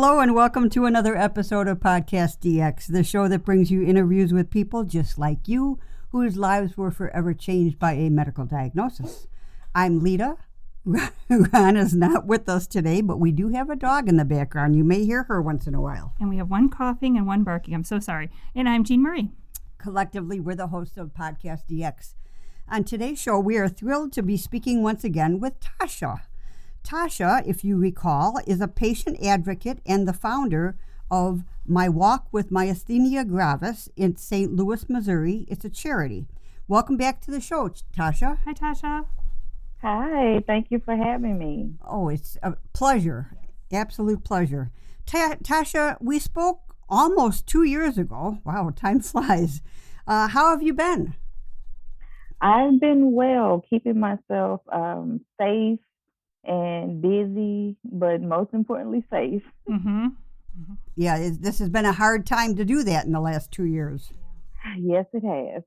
Hello and welcome to another episode of PodcastDX, the show that brings you interviews with people just like you whose lives were forever changed by a medical diagnosis. I'm Lita. Ron is not with us today, but we do have a dog in the background. You may hear her once in a while. And we have one coughing and one barking. I'm so sorry. And I'm Jean Marie. Collectively, we're the hosts of PodcastDX. On today's show, we are thrilled to be speaking once again with Tasha. Tasha, if you recall, is a patient advocate and the founder of My Walk with Myasthenia Gravis in St. Louis, Missouri. It's a charity. Welcome back to the show, Tasha. Hi, Tasha. Hi, thank you for having me. Oh, it's a pleasure. Absolute pleasure. Tasha, we spoke almost 2 years ago. Wow, time flies. How have you been? I've been well, keeping myself safe and busy, but most importantly, safe. Mm-hmm. Mm-hmm. Yeah, this has been a hard time to do that in the last 2 years. Yes, it has.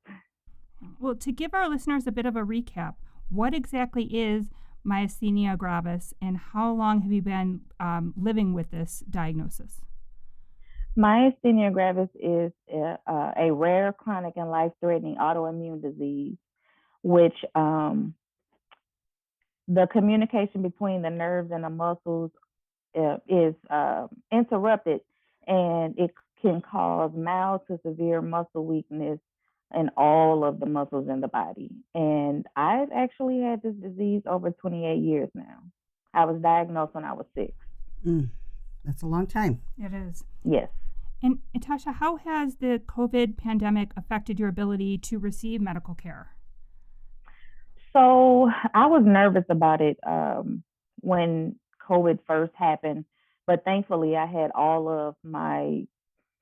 Well, to give our listeners a bit of a recap, what exactly is myasthenia gravis and how long have you been living with this diagnosis? Myasthenia gravis is a rare, chronic, and life-threatening autoimmune disease, which the communication between the nerves and the muscles is interrupted, and it can cause mild to severe muscle weakness in all of the muscles in the body. And I've actually had this disease over 28 years now. I was diagnosed when I was 6. That's a long time. It is. Yes. And Tasha, how has the COVID pandemic affected your ability to receive medical care? So I was nervous about it when COVID first happened, but thankfully I had all of my,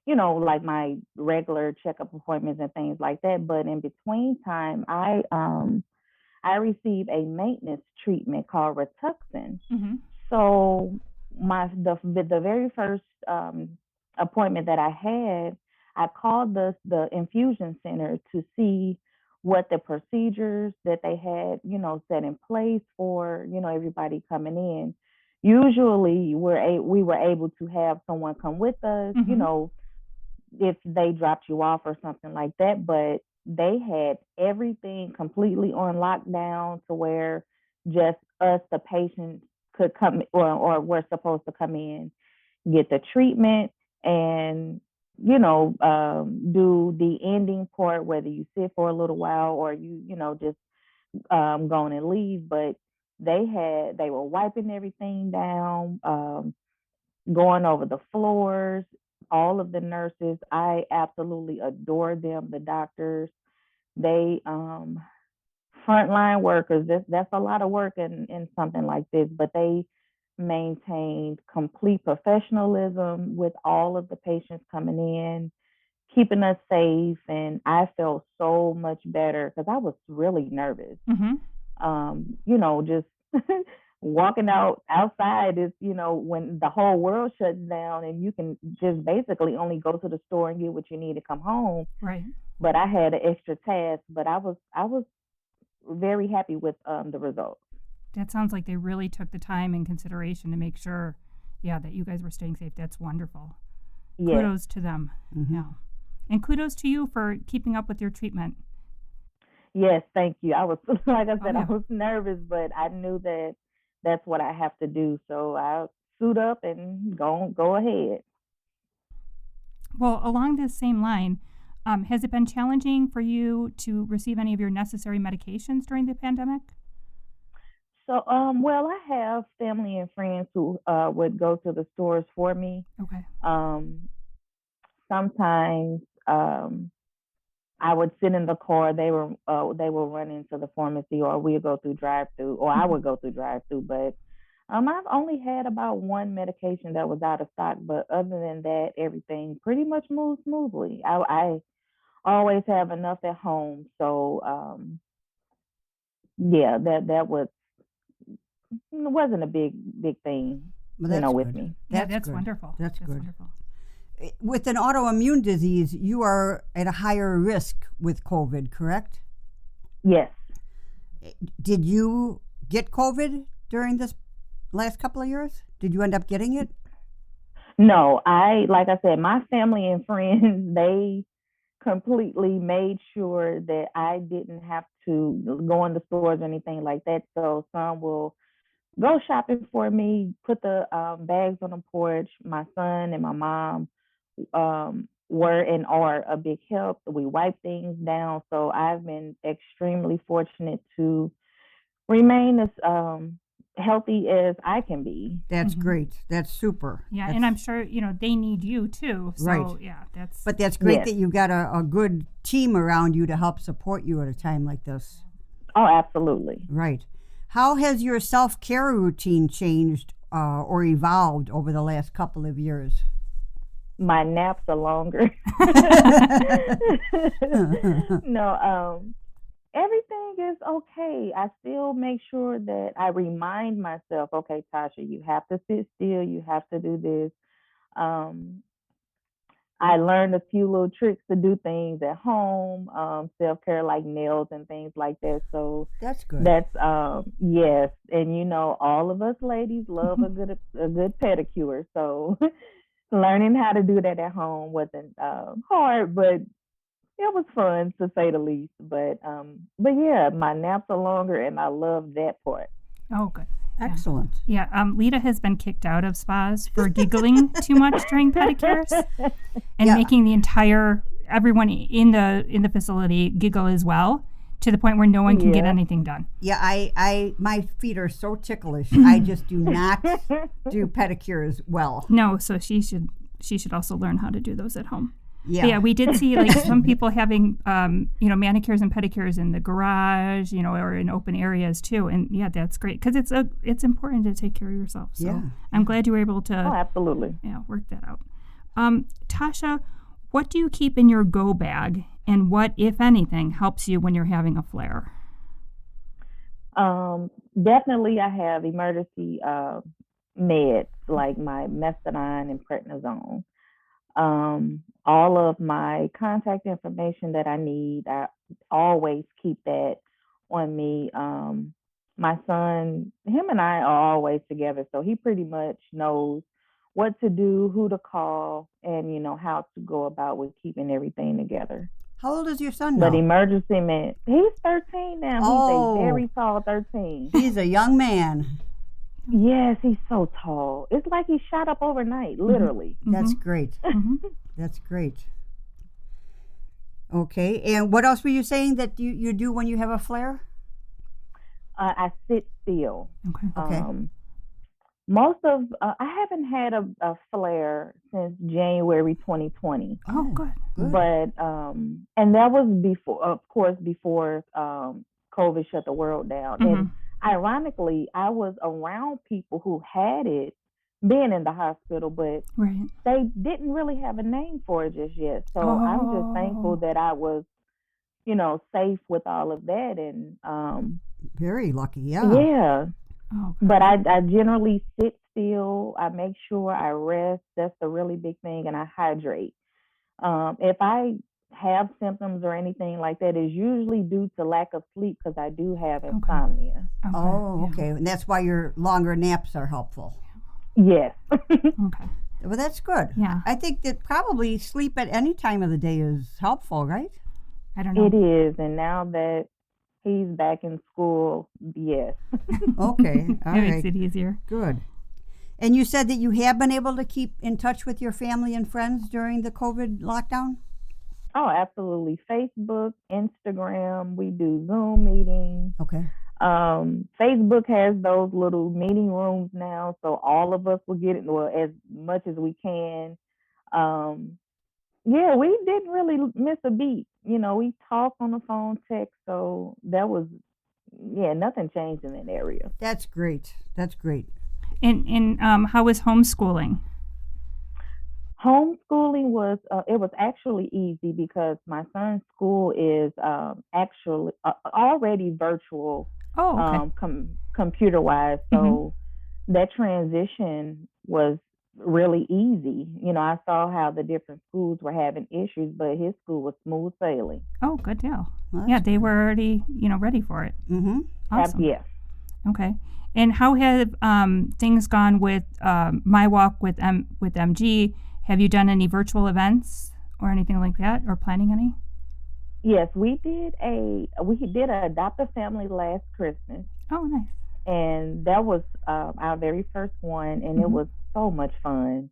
like my regular checkup appointments and things like that. But in between time, I received a maintenance treatment called Rituxan. Mm-hmm. So the very first appointment that I had, I called the infusion center to see what the procedures that they had, set in place for, everybody coming in. Usually we were able to have someone come with us, Mm-hmm. If they dropped you off or something like that, but they had everything completely on lockdown to where just us, the patients, could come or were supposed to come in, get the treatment, and do the ending part, whether you sit for a little while or you just go on and leave. But they were wiping everything down, going over the floors. All of the nurses, I absolutely adore them. The doctors, they frontline workers. That's a lot of work in something like this, but they maintained complete professionalism with all of the patients coming in, keeping us safe. And I felt so much better because I was really nervous. Mm-hmm. Just walking outside is, when the whole world shuts down and you can just basically only go to the store and get what you need to come home. Right. But I had an extra task, but I was very happy with the results. That sounds like they really took the time and consideration to make sure, that you guys were staying safe. That's wonderful. Yes. Kudos to them. Mm-hmm. Yeah. And kudos to you for keeping up with your treatment. Yes, thank you. I was, like I said, yeah. I was nervous, but I knew that that's what I have to do. So I suit up and go ahead. Well, along this same line, has it been challenging for you to receive any of your necessary medications during the pandemic? So, well, I have family and friends who would go to the stores for me. Okay. Sometimes I would sit in the car. They will run into the pharmacy, or we'd go through drive-through, or I would go through drive-through. But I've only had about one medication that was out of stock. But other than that, everything pretty much moves smoothly. I always have enough at home, so that wasn't a big thing, Well, with good. me. That's good. wonderful. That's good. Wonderful. With an autoimmune disease, you are at a higher risk with COVID, correct? Yes. Did you get COVID during this last couple of years? Did you end up getting it? No, like I said, my family and friends, they completely made sure that I didn't have to go in the stores or anything like that. So some will go shopping for me, put the bags on the porch. My son and my mom were and are a big help. We wipe things down. So I've been extremely fortunate to remain as healthy as I can be. That's great. That's super. Yeah, That's, and I'm sure, they need you too. So, Right. yeah, that's... But that's great Yes. that you got a good team around you to help support you at a time like this. Oh, absolutely. Right. How has your self-care routine changed or evolved over the last couple of years? My naps are longer. No, everything is okay. I still make sure that I remind myself, okay, Tasha, you have to sit still. You have to do this. Um, I learned a few little tricks to do things at home, self-care like nails and things like that. So That's good. that's yes, and all of us ladies love a good pedicure. So learning how to do that at home wasn't hard, but it was fun to say the least. But yeah, my naps are longer, and I love that part. Oh, good. Excellent. Yeah, Lita has been kicked out of spas for giggling too much during pedicures and Yeah. making everyone in the facility giggle as well, to the point where no one can get Yeah. anything done. Yeah, my feet are so ticklish. I just do not do pedicures well. No, so she should also learn how to do those at home. Yeah. But yeah, we did see like some people having manicures and pedicures in the garage, or in open areas too. And yeah, that's great, because it's important to take care of yourself. So Yeah. I'm glad you were able to Oh, absolutely. work that out. Tasha, what do you keep in your go bag, and what, if anything, helps you when you're having a flare? Definitely, I have emergency meds like my methadone and prednisone. All of my contact information that I need, I always keep that on me. My son, him and I are always together, so he pretty much knows what to do, who to call, and how to go about with keeping everything together. How old is your son But now? emergency man, he's 13 now. Oh. He's a very tall 13. He's a young man. Yes, he's so tall. It's like he shot up overnight, literally. That's great. That's great. Okay. And what else were you saying that you do when you have a flare? I sit still. Okay. Okay. Most of I haven't had a flare since January 2020. Oh, good. But and that was before, of course, before COVID shut the world down. And ironically, I was around people who had it, being in the hospital, but Right. they didn't really have a name for it just yet. So I'm just thankful that I was, safe with all of that. And Very lucky. Yeah. yeah. Oh, But I generally sit still. I make sure I rest. That's the really big thing. And I hydrate. If I have symptoms or anything like that, it's usually due to lack of sleep, because I do have insomnia. Okay. Oh, Yeah. okay. And that's why your longer naps are helpful. Yes. Okay. Well, that's good. Yeah. I think that probably sleep at any time of the day is helpful, right? I don't know. It is. And now that he's back in school, yes. Okay. All It right. makes it easier. Good. And you said that you have been able to keep in touch with your family and friends during the COVID lockdown? Oh, absolutely. Facebook, Instagram, we do Zoom meetings. Okay. Facebook has those little meeting rooms now, so all of us will get it, well, as much as we can. Yeah, we didn't really miss a beat. We talk on the phone, text, so that was, nothing changed in that area. That's great. That's great. And how was homeschooling? Homeschooling was it was actually easy, because my son's school is actually already virtual. Oh, okay. Computer wise, so that transition was really easy. I saw how the different schools were having issues, but his school was smooth sailing. Oh, good deal. Well, Yeah, that's they good. were already, ready for it. Mm-hmm. Awesome. Yeah. Okay. And how have things gone with My Walk with MG? Have you done any virtual events or anything like that, or planning any? Yes, we did a adopt a family last Christmas, Oh, nice. and that was our very first one, and it Mhm. was so much fun.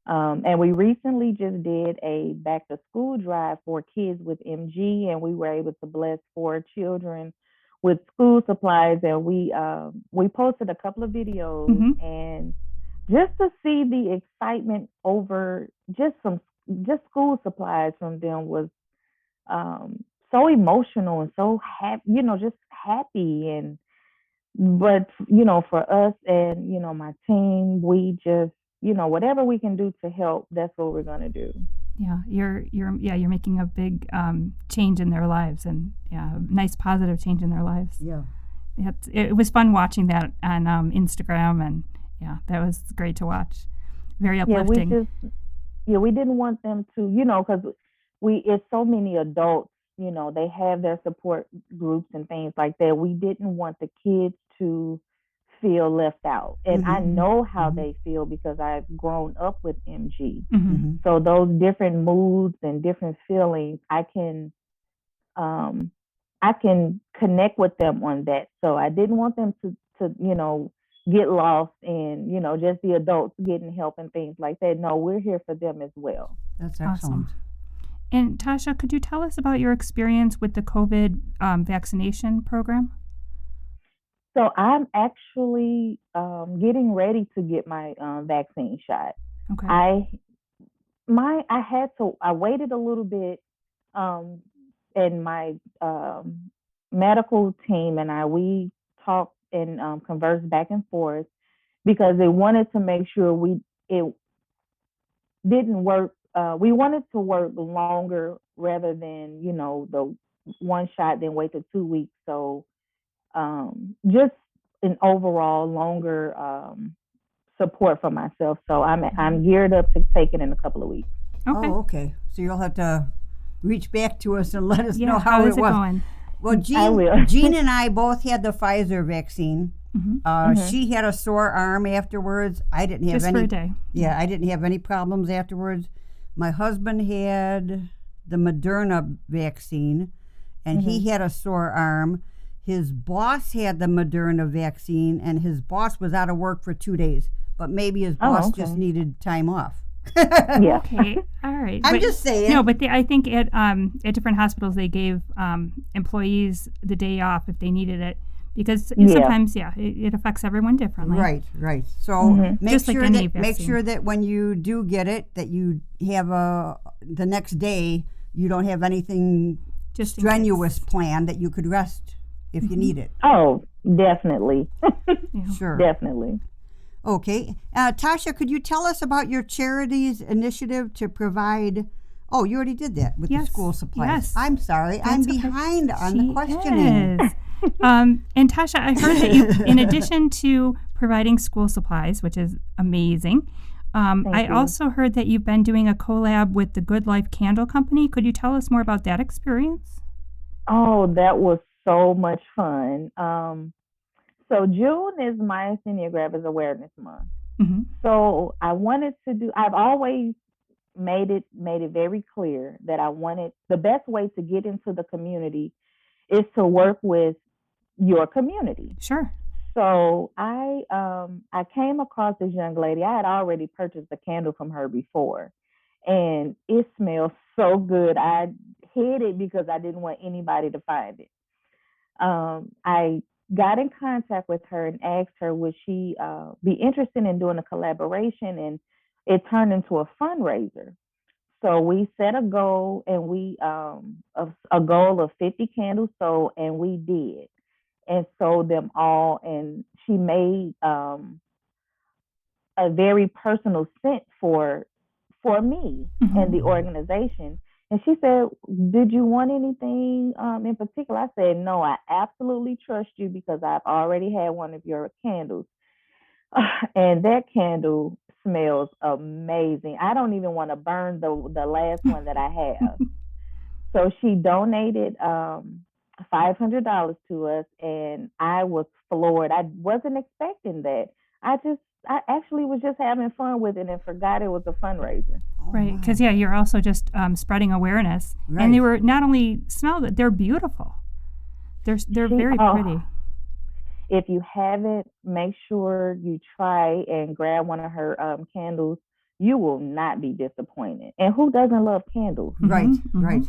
And we recently just did a back to school drive for kids with MG, and we were able to bless 4 children with school supplies. And we posted a couple of videos, Mhm. and just to see the excitement over just school supplies from them was so emotional and so happy, just happy. And but for us and my team, we just whatever we can do to help, that's what we're going to do. Yeah, you're making a big change in their lives, and yeah, a nice positive change in their lives. Yeah. It was fun watching that on Instagram, and yeah, that was great to watch. Very Yeah, uplifting. we didn't want them to, because it's so many adults, they have their support groups and things like that. We didn't want the kids to feel left out. And I Mm-hmm. know how Mm-hmm. they feel because I've grown up with MG. Mm-hmm. Mm-hmm. So those different moods and different feelings, um I can connect with them on that. So I didn't want them to get lost in just the adults getting help and things like that. No, we're here for them as well. That's Awesome. excellent. And Tasha, could you tell us about your experience with the COVID vaccination program? So I'm actually getting ready to get my vaccine shot. Okay. I waited a little bit, um, and my medical team and we talked and conversed back and forth because they wanted to make sure it didn't work. We wanted to work longer rather than the one shot, then wait the 2 weeks. So just an overall longer support for myself. So I'm geared up to take it in a couple of weeks. Okay. Oh, okay. So you'll have to reach back to us and let us know Yeah, how it is it was. going? Well, I will. Jean and I both had the Pfizer vaccine. Mm-hmm. She had a sore arm afterwards. I didn't have Just any. for a day. Yeah, I didn't have any problems afterwards. My husband had the Moderna vaccine, and he had a sore arm. His boss had the Moderna vaccine, and his boss was out of work for 2 days. But maybe his boss okay. just needed time off. Yeah. Okay, all right. I'm just saying. No, but I think at different hospitals they gave employees the day off if they needed it, because sometimes it affects everyone differently. Right. So make Just like sure any that make vaccine. sure that when you do get it, that you have the next day you don't have anything Just in strenuous planned, that you could rest if you need it. Oh, definitely. Yeah. Sure. Definitely. Okay. Tasha, could you tell us about your charity's initiative to provide? Oh, you already did that with the school supplies. Yes. I'm sorry. I'm That's okay. behind on She the questioning. is. And Tasha, I heard that you, in addition to providing school supplies, which is amazing, I you. also heard that you've been doing a collab with the Good Life Candle Company. Could you tell us more about that experience? Oh, that was so much fun. So June is Myasthenia Gravis Awareness Month. Mm-hmm. So I've always made it very clear that I wanted the best way to get into the community is to work with your community. Sure. So I came across this young lady. I had already purchased a candle from her before, and it smells so good. I hid it because I didn't want anybody to find it. I got in contact with her and asked her would she be interested in doing a collaboration, and it turned into a fundraiser. So we set a goal, and we a goal of 50 candles sold, and we did, and sold them all. And she made a very personal scent for me and the organization. And she said, "Did you want anything in particular?" I said, "No, I absolutely trust you because I've already had one of your candles." And that candle smells amazing. I don't even want to burn the last one that I have. So she donated $500 to us, and I was floored. I wasn't expecting that. I actually was just having fun with it and forgot it was a fundraiser. Oh, Right, wow. because you're also just spreading awareness, and they were not only smell that they're beautiful. They're very pretty. If you haven't, make sure you try and grab one of her candles. You will not be disappointed. And who doesn't love candles? Right, Mhm, right.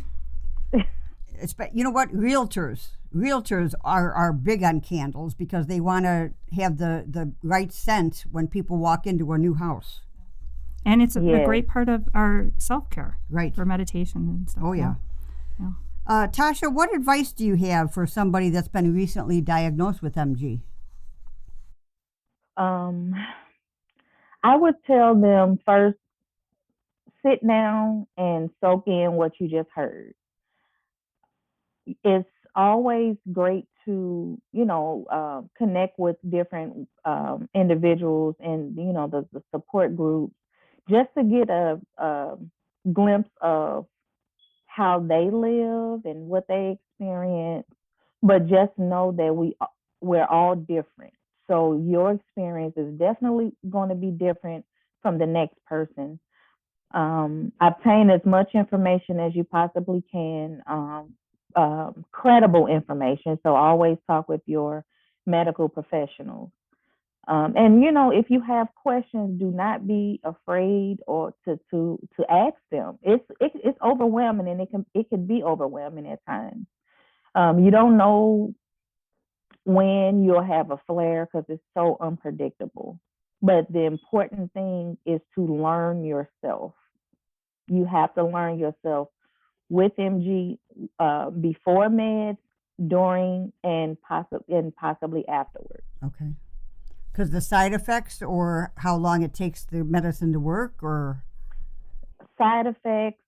You know what? Realtors are big on candles because they want to have the right scent when people walk into a new house. And it's a Yes. great part of our self-care Right. for meditation and stuff. Oh, yeah. Yeah. Tasha, what advice do you have for somebody that's been recently diagnosed with MG? I would tell them first, sit down and soak in what you just heard. It's always great to, connect with different individuals and, the support groups just to get a glimpse of how they live and what they experience. But just know that we're all different. So your experience is definitely going to be different from the next person. Obtain as much information as you possibly can, credible information. So always talk with your medical professionals. And if you have questions, do not be afraid or to ask them. It's overwhelming, and it can be overwhelming at times. You don't know when you'll have a flare because it's so unpredictable. But the important thing is to learn yourself. You have to learn yourself with MG before meds, during, and possibly afterwards. Okay. Because the side effects or how long it takes the medicine to work or? Side effects,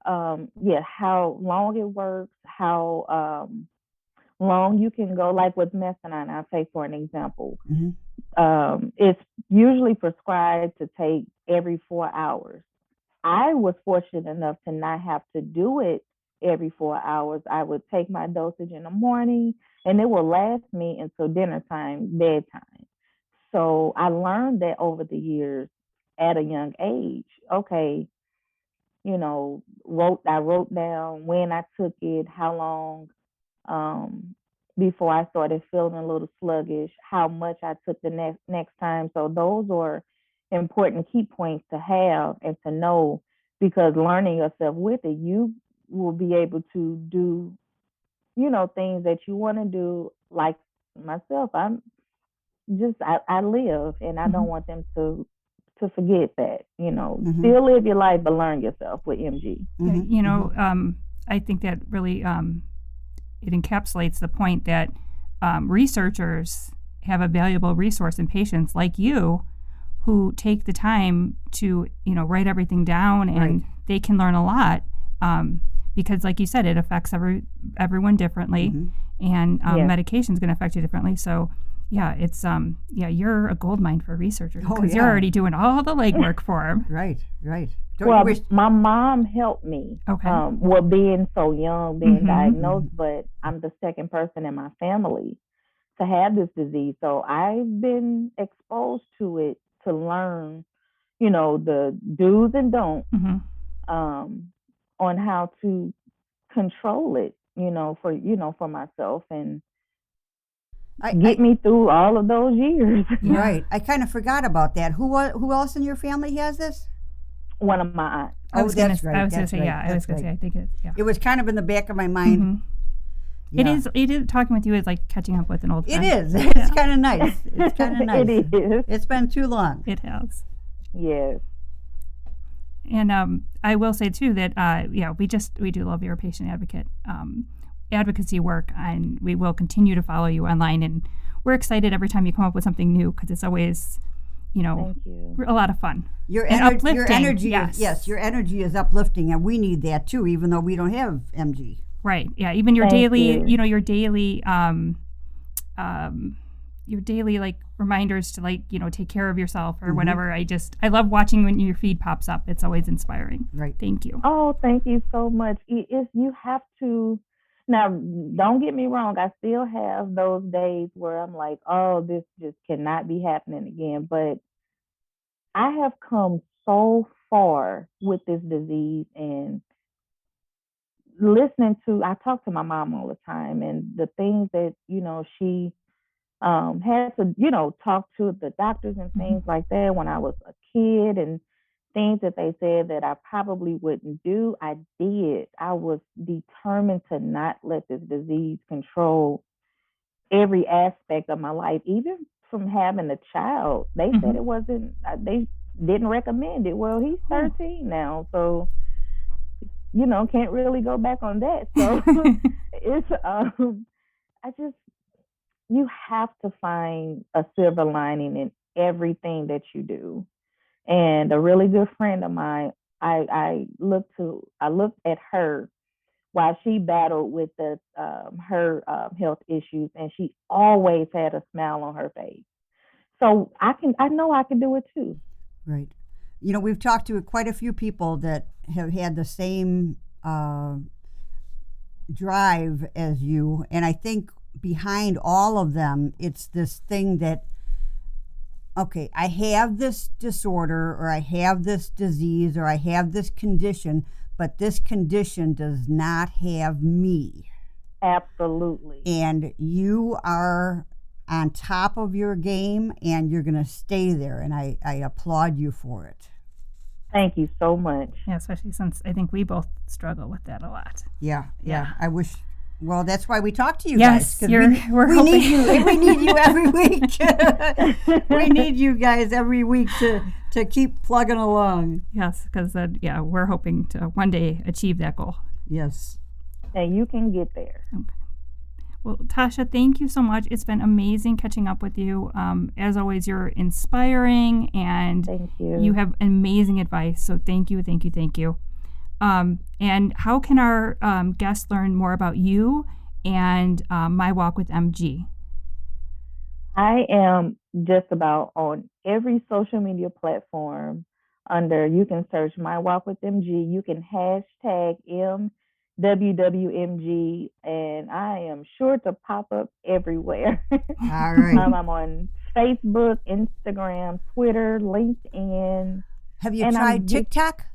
how long it works, how long you can go, like with methadone, I'll take for an example. Mm-hmm. It's usually prescribed to take every 4 hours. I was fortunate enough to not have to do it every 4 hours. I would take my dosage in the morning, and it will last me until dinner time, bedtime. So I learned that over the years at a young age. Okay, I wrote down when I took it, how long, before I started feeling a little sluggish, how much I took the next time. So those are important key points to have and to know, because learning yourself with it, you will be able to do, things that you want to do. Like myself, I live, and I don't want them to forget that. Still live your life, but learn yourself with MG. I think that really it encapsulates the point that researchers have a valuable resource in patients like you who take the time to write everything down, and they can learn a lot because, like you said, it affects everyone differently, and medication is going to affect you differently. So it's you're a goldmine for researchers because you're already doing all the legwork for them. Right. My mom helped me. Okay. Being so young, being diagnosed, but I'm the second person in my family to have this disease. So I've been exposed to it to learn, the do's and don'ts, on how to control it, for myself and get me through all of those years. Right. I kind of forgot about that. Who else in your family has this? One of my aunts. I was going to say, I think it. Yeah. It was kind of in the back of my mind. Yeah. It is. Talking with you is like catching up with an old friend. It is. It's kind of nice. It's kind of nice. It is. It's been too long. It has. Yes. And I will say too that we do love your patient advocacy work, and we will continue to follow you online. And we're excited every time you come up with something new because it's always, Thank you. a lot of fun. Your uplifting. Your energy, yes. Your energy is uplifting, and we need that too, even though we don't have MG. Right. Yeah. Even your daily, your daily like reminders to take care of yourself or whatever. I love watching when your feed pops up. It's always inspiring. Right. Thank you. Oh, thank you so much. You have to, Now, don't get me wrong. I still have those days where I'm like, oh, this just cannot be happening again. But I have come so far with this disease, and I talk to my mom all the time, and the things that, she had to, talk to the doctors and things like that when I was a kid, and things that they said that I probably wouldn't do, I did. I was determined to not let this disease control every aspect of my life, even from having a child. They said it wasn't, they didn't recommend it. Well, he's 13 now, so, can't really go back on that. So it's, I just, you have to find a silver lining in everything that you do. And a really good friend of mine, I looked at her while she battled with her health issues, and she always had a smile on her face. So I know I can do it too. Right. We've talked to quite a few people that have had the same drive as you, and I think behind all of them, it's this thing that, okay, I have this disorder, or I have this disease, or I have this condition, but this condition does not have me. Absolutely. And you are on top of your game, and you're going to stay there, and I applaud you for it. Thank you so much. Yeah, especially since I think we both struggle with that a lot. Yeah. I wish. Well, that's why we talk to you guys. Yes, we need you. We need you every week. We need you guys every week to keep plugging along. Yes, because we're hoping to one day achieve that goal. Yes. And you can get there. Okay. Well, Tasha, thank you so much. It's been amazing catching up with you. As always, you're inspiring, and thank you. You have amazing advice. So thank you. And how can our guests learn more about you and My Walk with MG? I am just about on every social media platform you can search My Walk with MG. You can hashtag MWWMG, and I am sure to pop up everywhere. All right. I'm on Facebook, Instagram, Twitter, LinkedIn. Have you tried TikTok?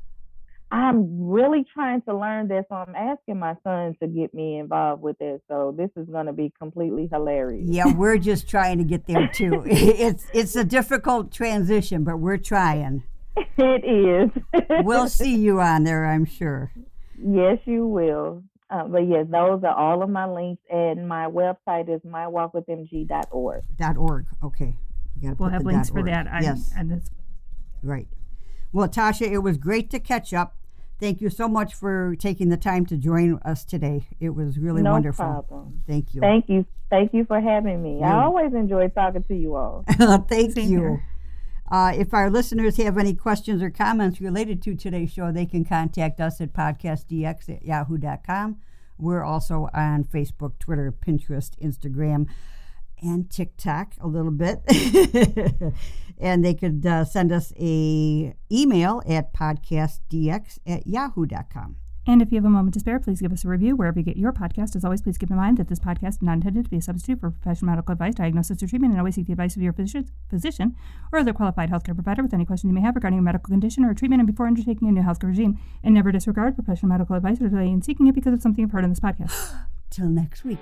I'm really trying to learn this, so I'm asking my son to get me involved with it. So this is going to be completely hilarious. Yeah, we're just trying to get there too. It's a difficult transition, but we're trying. It is. We'll see you on there, I'm sure. Yes, you will. But yes, those are all of my links, and my website is mywalkwithmg.org. .org. Okay. We'll have links for that. Yes. Right. Well, Tasha, it was great to catch up. Thank you so much for taking the time to join us today. It was really wonderful. No problem. Thank you. Thank you. Thank you for having me. I always enjoy talking to you all. Thank you. If our listeners have any questions or comments related to today's show, they can contact us at PodcastDX@yahoo.com. We're also on Facebook, Twitter, Pinterest, Instagram, and TikTok a little bit. And they could send us an email at podcastdx@yahoo.com. And if you have a moment to spare, please give us a review wherever you get your podcast. As always, please keep in mind that this podcast is not intended to be a substitute for professional medical advice, diagnosis, or treatment, and always seek the advice of your physician or other qualified healthcare provider with any questions you may have regarding a medical condition or a treatment and before undertaking a new healthcare regime. And never disregard professional medical advice or delay in seeking it because of something you've heard on this podcast. Till next week.